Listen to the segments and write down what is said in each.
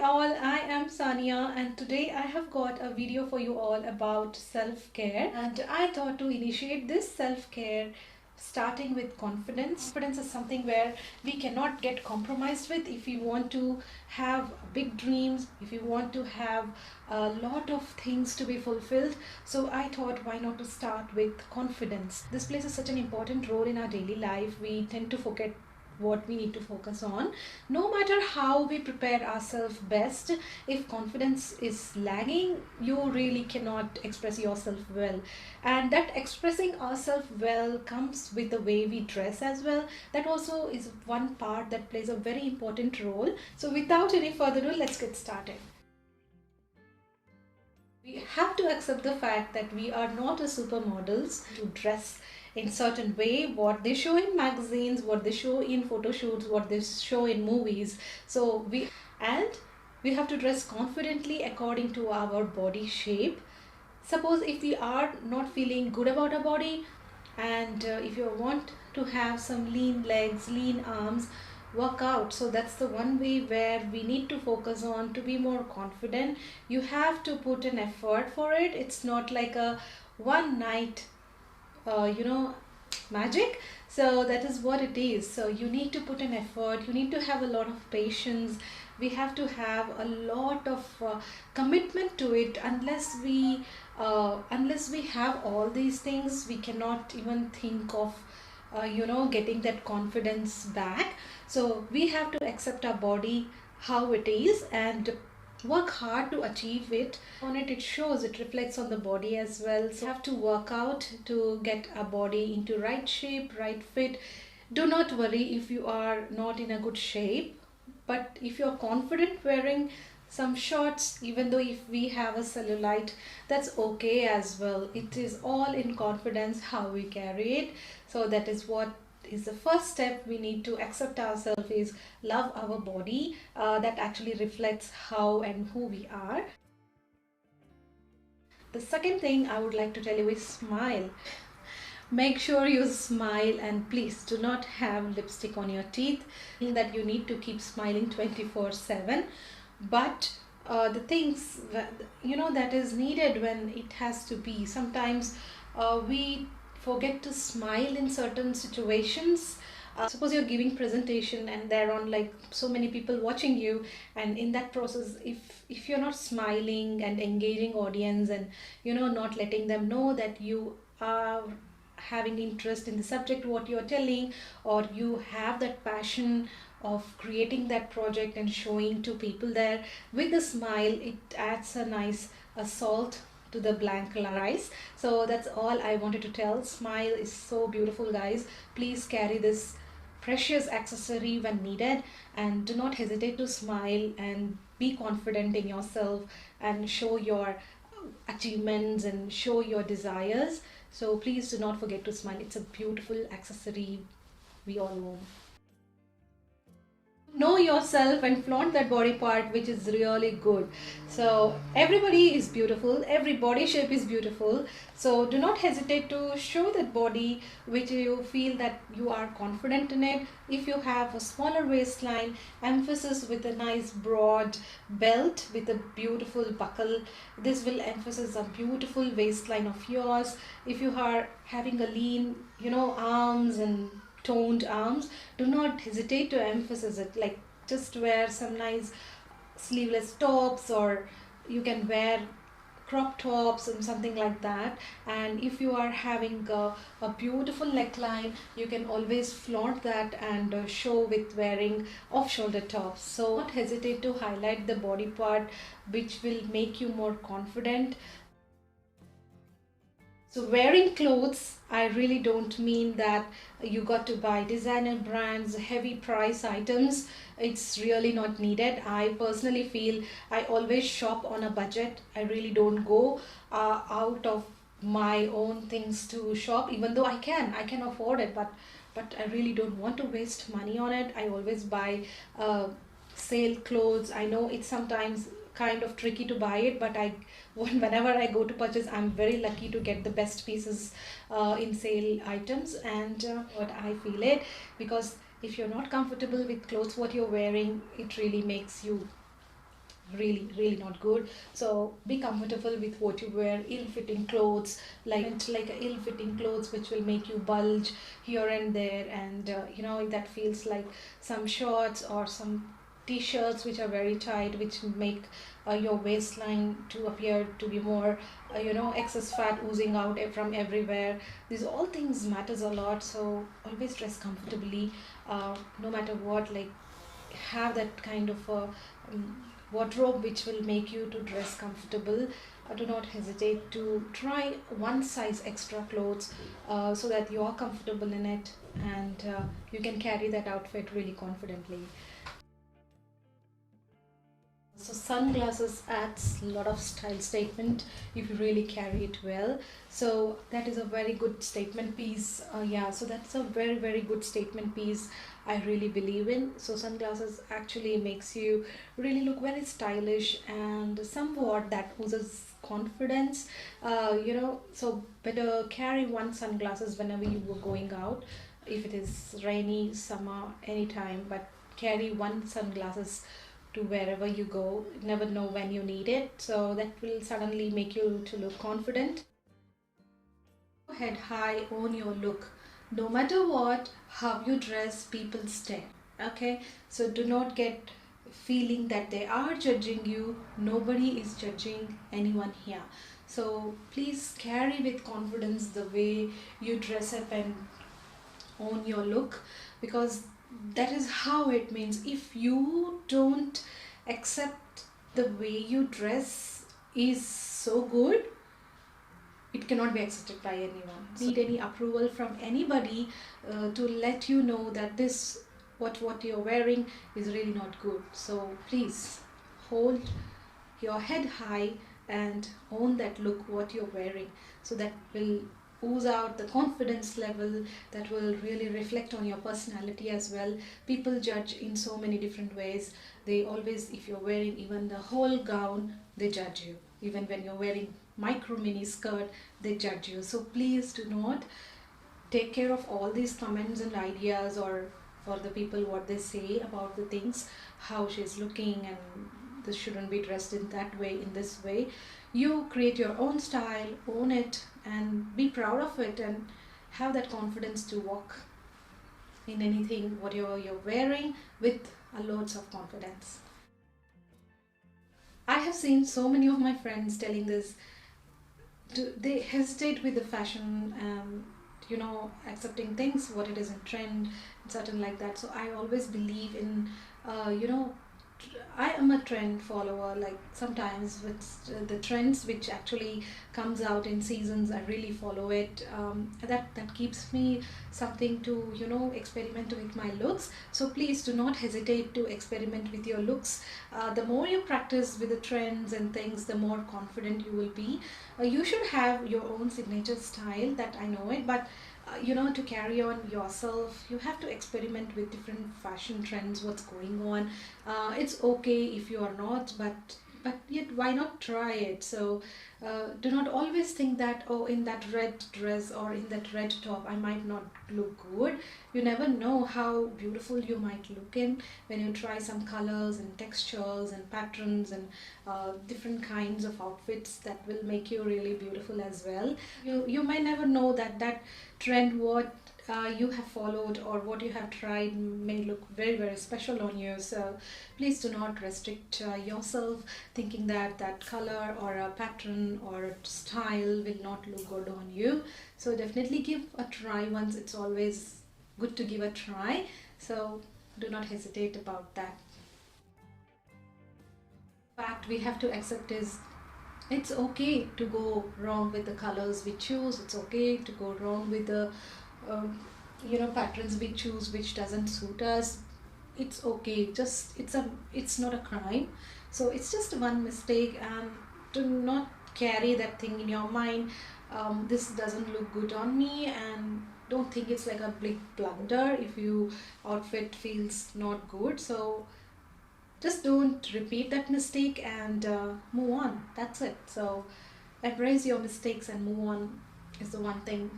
all, I am Sania and today I have got a video for you all about self-care, and I thought to initiate this self-care starting with confidence. Confidence is something where we cannot get compromised with if we want to have big dreams, if we want to have a lot of things to be fulfilled. So I thought, why not to start with confidence? This plays such an important role in our daily life. We tend to forget what we need to focus on. No matter how we prepare ourselves best, if confidence is lagging, you really cannot express yourself well. And that expressing ourselves well comes with the way we dress as well. That also is one part that plays a very important role. So without any further ado, let's get started. We have to accept the fact that we are not a supermodels to dress in certain way, what they show in magazines, what they show in photo shoots, what they show in movies. So we have to dress confidently according to our body shape. Suppose if we are not feeling good about our body, and if you want to have some lean legs, lean arms, work out. So that's the one way where we need to focus on to be more confident. You have to put an effort for it. It's not like a one night magic. So that is what it is. So you need to put an effort, you need to have a lot of patience, we have to have a lot of commitment to it. Unless we have all these things, we cannot even think of getting that confidence back. So we have to accept our body how it is and work hard to achieve it. On it shows, it reflects on the body as well. So you have to work out to get a body into right shape, right fit. Do not worry if you are not in a good shape, but if you're confident wearing some shorts, even though if we have a cellulite, that's okay as well. It is all in confidence how we carry it. So that is what is the first step. We need to accept ourselves, is love our body. That actually reflects how and who we are. The second thing I would like to tell you is smile. Make sure you smile, and please do not have lipstick on your teeth. That you need to keep smiling 24/7. But the things that is needed when it has to be. Sometimes we forget to smile in certain situations. Suppose you're giving presentation and there are like so many people watching you, and in that process, if you're not smiling and engaging audience, and not letting them know that you are having interest in the subject what you're telling, or you have that passion of creating that project and showing to people there with a smile, it adds a nice salt to the blank eyes. So that's all I wanted to tell. Smile is so beautiful, guys. Please carry this precious accessory when needed, and do not hesitate to smile and be confident in yourself and show your achievements and show your desires. So please do not forget to smile. It's a beautiful accessory we all own. Know yourself and flaunt that body part which is really good. So everybody is beautiful, every body shape is beautiful. So do not hesitate to show that body which you feel that you are confident in it. If you have a smaller waistline, emphasis with a nice broad belt with a beautiful buckle, this will emphasize a beautiful waistline of yours. If you are having a lean arms and toned arms, do not hesitate to emphasize it. Like, just wear some nice sleeveless tops, or you can wear crop tops and something like that. And if you are having a beautiful neckline, you can always flaunt that and show with wearing off-shoulder tops. So don't hesitate to highlight the body part which will make you more confident. So wearing clothes, I really don't mean that you got to buy designer brands, heavy price items. It's really not needed. I personally feel I always shop on a budget. I really don't go out of my own things to shop, even though I can afford it, but I really don't want to waste money on it. I always buy sale clothes. I know it's sometimes kind of tricky to buy it, but whenever I go to purchase, I'm very lucky to get the best pieces in sale items. And what I feel it, because if you're not comfortable with clothes what you're wearing, it really makes you really not good. So be comfortable with what you wear. Ill-fitting clothes, like ill-fitting clothes which will make you bulge here and there, and that feels like some shorts or some t-shirts which are very tight, which make your waistline to appear to be more excess fat oozing out from everywhere. These all things matters a lot, so always dress comfortably, no matter what. Like, have that kind of a wardrobe which will make you to dress comfortable. Do not hesitate to try one size extra clothes, so that you are comfortable in it, and you can carry that outfit really confidently. So sunglasses adds a lot of style statement if you really carry it well. So that is a very good statement piece. Yeah, so that's a very good statement piece I really believe in. So sunglasses actually makes you really look very stylish and somewhat that oozes confidence. So better carry one sunglasses whenever you were going out, if it is rainy, summer, anytime. But carry one sunglasses to wherever you go. You never know when you need it, so that will suddenly make you to look confident. Head high, own your look. No matter what, how you dress, people stare. Okay, so do not get feeling that they are judging you. Nobody is judging anyone here. So please carry with confidence the way you dress up and own your look, because that is how it means. If you don't accept the way you dress is so good, it cannot be accepted by anyone. Need any approval from anybody to let you know that this what you're wearing is really not good. So please hold your head high and own that look what you're wearing, so that will ooze out the confidence level, that will really reflect on your personality as well. People judge in so many different ways. They always, if you're wearing even the whole gown, they judge you. Even when you're wearing micro mini skirt, they judge you. So please do not take care of all these comments and ideas, or for the people what they say about the things, how she's looking and this shouldn't be dressed in that way, in this way. You create your own style, own it, and be proud of it, and have that confidence to walk in anything what you're wearing with a loads of confidence. I have seen so many of my friends telling this, they hesitate with the fashion and accepting things what it is in trend and certain like that. So I always believe in uh, you know I am a trend follower. Like, sometimes with the trends which actually comes out in seasons, I really follow it. That keeps me something to experiment with my looks. So please do not hesitate to experiment with your looks. The more you practice with the trends and things, the more confident you will be. You should have your own signature style, that I know it, but to carry on yourself, you have to experiment with different fashion trends, what's going on. It's okay if you are not, but yet why not try it? So do not always think that, oh, in that red dress or in that red top I might not look good. You never know how beautiful you might look in when you try some colors and textures and patterns and different kinds of outfits that will make you really beautiful as well. You might never know that that trend what you have followed or what you have tried may look very special on you. So please do not restrict yourself thinking that that color or a pattern or a style will not look good on you. So definitely give a try once. It's always good to give a try, so do not hesitate about that. Fact we have to accept is, it's okay to go wrong with the colors we choose. It's okay to go wrong with the um, patterns we choose which doesn't suit us. It's okay. Just it's not a crime. So it's just one mistake, and do not carry that thing in your mind. This doesn't look good on me, and don't think it's like a big blunder if you outfit feels not good. So just don't repeat that mistake and move on. That's it. So embrace your mistakes and move on is the one thing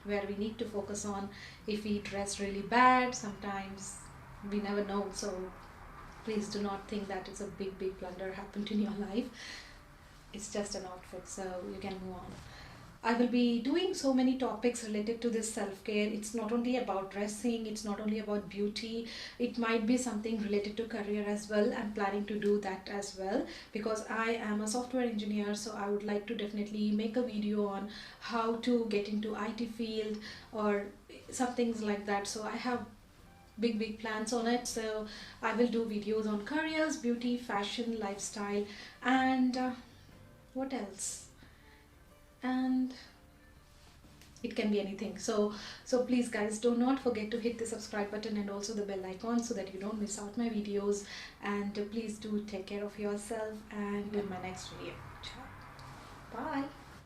where we need to focus on. If we dress really bad, sometimes we never know. So Please do not think that it's a big blunder happened in your life. It's just an outfit, so you can move on. I will be doing so many topics related to this self-care. It's not only about dressing, it's not only about beauty. It might be something related to career as well. I'm planning to do that as well because I am a software engineer, so I would like to definitely make a video on how to get into IT field or some things like that. So I have big plans on it. So I will do videos on careers, beauty, fashion, lifestyle, and what else? And it can be anything. So please guys, do not forget to hit the subscribe button and also the bell icon so that you don't miss out my videos. And please do take care of yourself, and in my next video. Ciao. Bye.